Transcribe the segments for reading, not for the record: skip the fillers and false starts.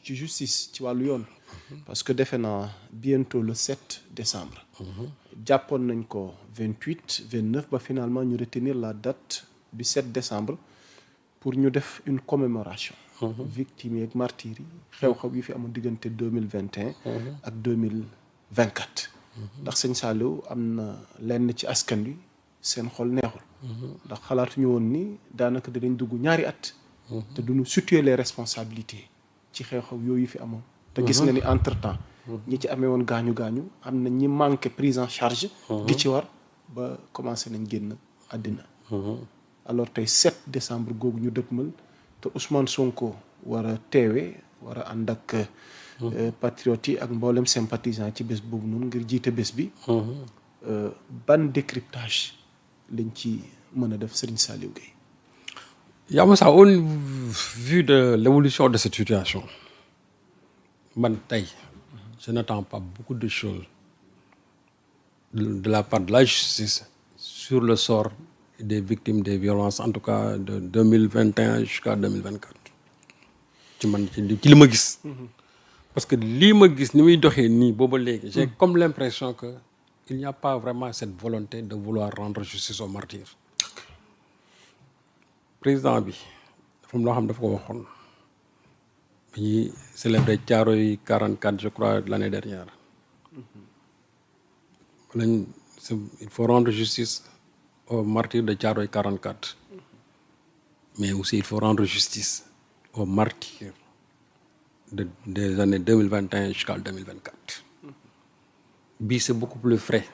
ci justice ci wàllu yoon parce que defe naa bientôt le 7 décembre jàppoon nañ ko 28 29 ba finalement ñu retenir la date du 7 décembre pour ñu def une commémoration victimes yi ak martyrs yi xew-xew yi fi amoon diggante 2021 ak 2024 ndax sëñ Saliou am na lenn ci askan wi seen xol neexul ndax xalaatuñu woon ni daanaka dinañ dugg ñaari at te duñu situer les responsabilités ci xew-xew yooyu fi amoon te gis nga ni entre temps ñi ci amee woon gaañu-gaañu am na ñi manqué prise en charge gi ci war ba commencé nañ génn àddina alors tey 7 décembre googu ñu dëkkmal te Ousmane Sonko war a teewee war a ànd ak patriotes yi ak mboolem sympathisant ci bés boobu noonu ngir jiite bés bi ban décryptage lañ ci mën a def Serigne Saliou Gueye. yaa Moussa, au vu de l'évolution de cette situation man tey je n'attends pas beaucoup de choses de la part de la justice sur le sort des victimes des violences, en tout cas de 2021 jusqu'à 2024 ci man ci li ma gis parce que lii ma gis ni muy doxee nii booba léegi j'ai comme l'impression que il n'y a pas vraiment cette volonté de vouloir rendre justice aux martyrs. Président bi dafa am loo xam dafa ko waxoon bi ñuy célébrer Thiaroye 44 je crois l'année dernière il faut rendre justice aux martyrs de Thiaroye 44 mais aussi il faut rendre justice aux martyrs des années 2021 jusqu'à 2024 bii c'est beaucoup plus frais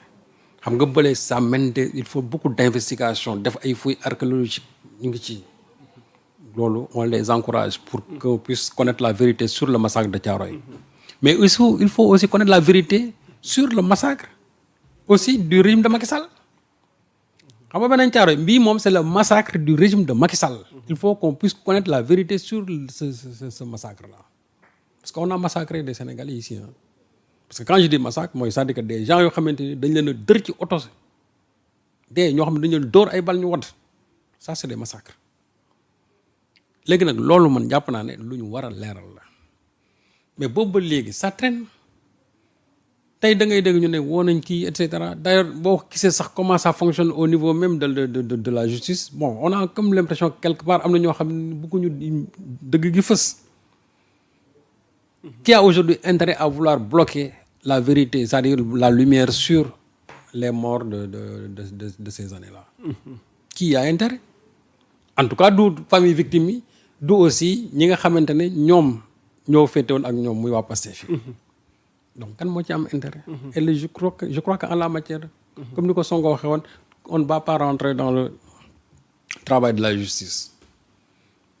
xam nga bële ça mène il faut beaucoup d'investigation def ay fouilles archéologiques ñu ngi ci loolu on les encourage pour qu'on puisse connaître la vérité sur le massacre de Thiaroye mais il faut aussi connaître la vérité sur le massacre aussi du régime de Macky Sall xam nga beneen Thiaroye bii moom c'est le massacre du régime de Macky Sall il faut qu'on puisse connaître la vérité sur ce massacre là parce qu'on a massacré des Sénégalais ici hein. Parce que quand je dis massacre mooy c'est-à-dire que des gens yoo xamante ni dañ leen a dër ci oto dee ñoo xam ne dañ leen dóor ay bal ñu wadd ça c'est des massacres léegi nag loolu man jàpp naa ne lu ñu war a leeral la mais boobu ba léegi ça traîne tey da ngay dégg ñu ne woo nañ kii et cetera d'ailleurs boo gisee sax comment ça fonctionne au niveau même de la justice bon on a comme l'impression que quelque part am na ñoo xam ne bëgguñu dëgg gi fës qui a aujourd'hui intérêt à vouloir bloquer la vérité c'est-à-dire la lumière sur les morts de ces années-là qui a intérêt en tout cas du famille victime yi du aussi ñi nga xamante ne ñoom ñoo féetewoon ak ñoom muy waa Pastef yi donc kan moo ci am intérêt et je crois que en la matière comme ni ko Sonko waxee woon on ne va pas rentrer dans le travail de la justice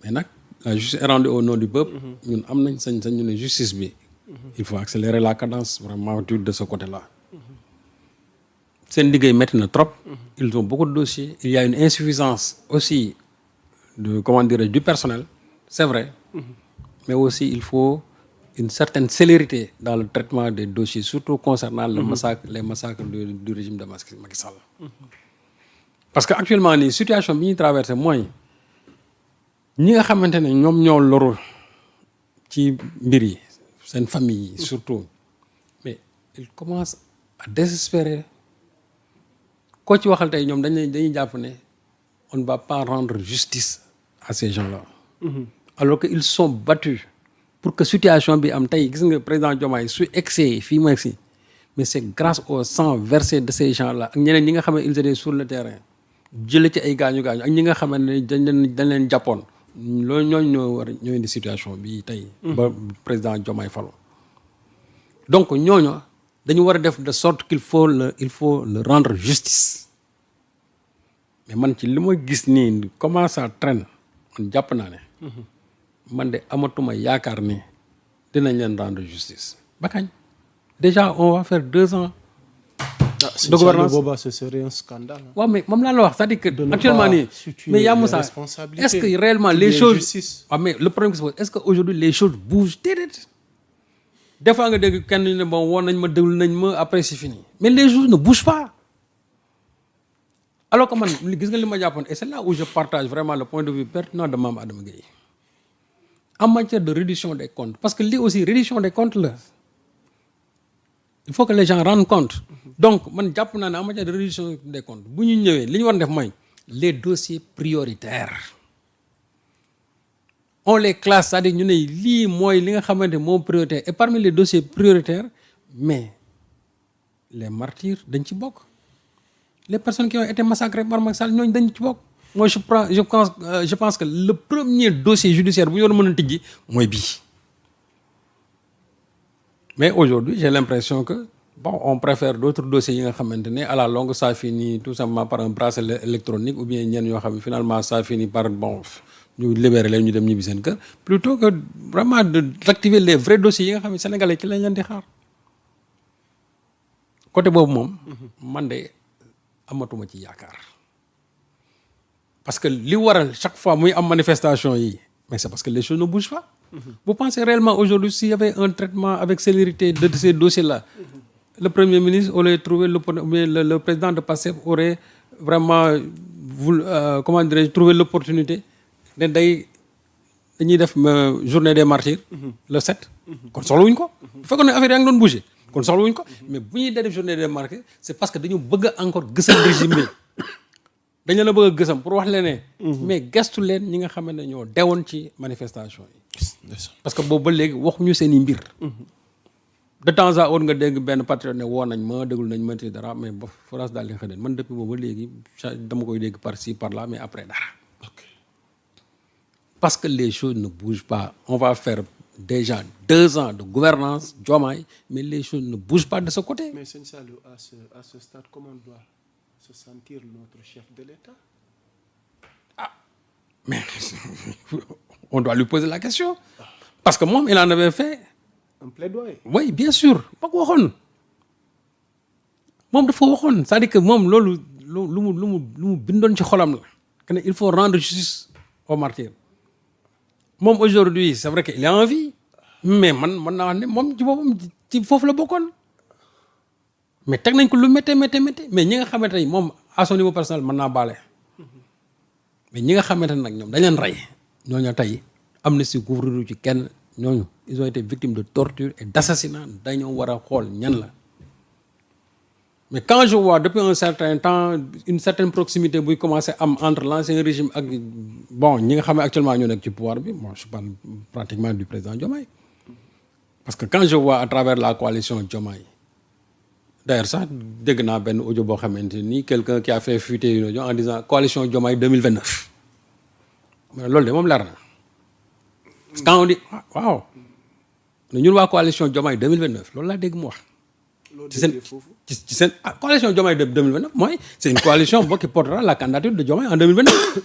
mais nag la justice est rendue au nom du peuple ñun am nañ sañ-sañ ñu ne justice bi il faut accélérer la cadence vraiment de ce côté-là seen liggéey métti na trop ils ont beaucoup de dossiers il y a une insuffisance aussi de comment dirais-je du personnel c'est vrai mais aussi il faut une certaine célérité dans le traitement des dossiers surtout concernant les massacres du régime de Macky Sall parce que actuellement nii situation bi ñuy traversé mooy ñi nga xamante ne ñoom ñoo loru ci mbir yi seen famille yi surtout mais ils commencent à désespérer koo ci waxal tey ñoom dañuy jàpp ne on ne va pas rendre justice à ces gens-là alors que ils sont battus pour que situation bi am tey gis nga président Diomaye su egsee fii mu egsi mais c'est grâce au sang versé de ces gens-là ak ñeneen ñi nga xam ne ils étaient sur le terrain jële ci ay gaañu-gaañu ak ñi nga xam ne dañ leen jàppoon loolu ñoo indi situation bi tey ba président Diomaye falo donc ñooñu dañu war a def de sorte qu'il faut le rendre justice mais man ci li ma gis nii comment ça traîne man jàpp naa ne man de amatuma yaakaar ni dinañ leen rendre justice ba kañ déjà on va faire 2 ans de gouvernance booba ce serait un scandale waaw mais moom laa la wax c'est-à-dire que actuellement nii mais yaa Moussa est-ce que réellement les choses waaw mais le problème qui se pose est-ce que aujourd'hui les choses bougent déedéet des fois nga dégg kenn ne bon woon nañ ma déglu nañ ma après c'est fini mais les choses ne bougent pas alors que man gis nga li ma jàppoon et c'est là où je partage vraiment le point de vue pertinent de Mame Adama Gueye en matière de réduction des comptes parce que lii aussi réduction des comptes là il faut que les gens rendent compte donc man jàpp naa ne en matière de réduction des comptes bu ñu ñëwee li ñu war a def mooy les dossiers prioritaires on les classe c'est-à-dire ñu ne lii mooy li nga xamante moom prioritaire et parmi les dossiers prioritaires mais les martyrs dañ ci bokk les personnes qui ont été massacrées par Macky Sall ñooñu dañ ci bokk moi je pense que le premier dossier judiciaire bu ñu war a mën a tijji mooy bii mais aujourd'hui j'ai l'impression que bon on préfère d'autres dossiers yi nga xamante ne à la longue ça finit tout simplement par un bracelet électronique ou bien ñenn yoo xam ne finalement ça finit par bon ñu libérer leen ñu dem ñibbi seen kër plutôt que vraiment d'activer les vrais dossiers yi nga xam ne sénégalais ci lañ leen di xaar côté boobu moom man de amatuma ci yaakaar parce que li waral chaque fois muy am manifestation yi mais c'est parce que les choses ne bougent pas vous pensez réellement aujourd'hui s'il y avait un traitement avec célérité de ces dossiers-là le premier ministre aurait trouvé le président de PASTEF aurait vraiment comment dirais-je trouvé l'opportunité ne dañuy def journée des martyrs le 7 kon soxlawuñ ko bu fekkoon ne affaire yaa ngi doon bouger kon soxlawuñ ko mais bu ñuy def journée des martyrs c'est parce que dañu bëgg a encore gësam régime bi dañu la bëgg a gësam pour wax leen ne mais gestu leen ñi nga xam ne ñoo dewoon ci manifestation yi parce que boobu ba léegi waxuñu seen i mbir de temps à autre nga dégg benn patriote ne woo nañ ma déglu nañ ma ci dara mais ba France daal di xëy man depuis boobu ba léegi dama koy dégg par ci par là mais après dara parce que les choses ne bougent pas on va faire déjà 2 ans de gouvernance Diomaye mais les choses ne bougent pas de ce côté. Mais Sëñ Saliou à ce stade comment doit se sentir notre chef de l'État? Mais on doit lui poser la question parce que moom il en avait fait un plaidoyer. Oui bien sûr ba ko waxoon moom dafa waxoon c'est-à-dire que moom loolu lu mu bindoon ci xolam la que ne il faut rendre justice aux martyrs moom aujourd'hui c'est vrai que il a envie mais man naa wax ne moom ci boppam ci foofu la bokkoon mais teg nañ ko lu métti mais ñi nga xamante ne moom à son niveau personnel mën naa baale mais ñi nga xamante ne nag ñoom dañ leen rey ñooñu tey amnistie couvrir ci kenn ñooñu ils ont été victimes de torture et d'assassinat dañoo war a xool ñan la mais quand je vois depuis un certain temps une certaine proximité buy commencer am entre l'ancien régime ak bon ñi nga xam ne actuellement ñoo nekk ci pouvoir bi bon je parle pratiquement du président Diomaye parce que quand je vois à travers la coalition Diomaye d'ailleurs sax dégg naa benn audio boo xamante ni quelqu'un qui a fait fuiter une audio en disant coalition Diomaye 2029 mais loolu de moom leer na parce que quand on dit waaw ñun waa coalition Diomaye 2029 loolu laa dégg mu wax ci seen coalition Diomaye de 2029 mooy c'est une coalition qui portera la candidature de Diomaye en 2029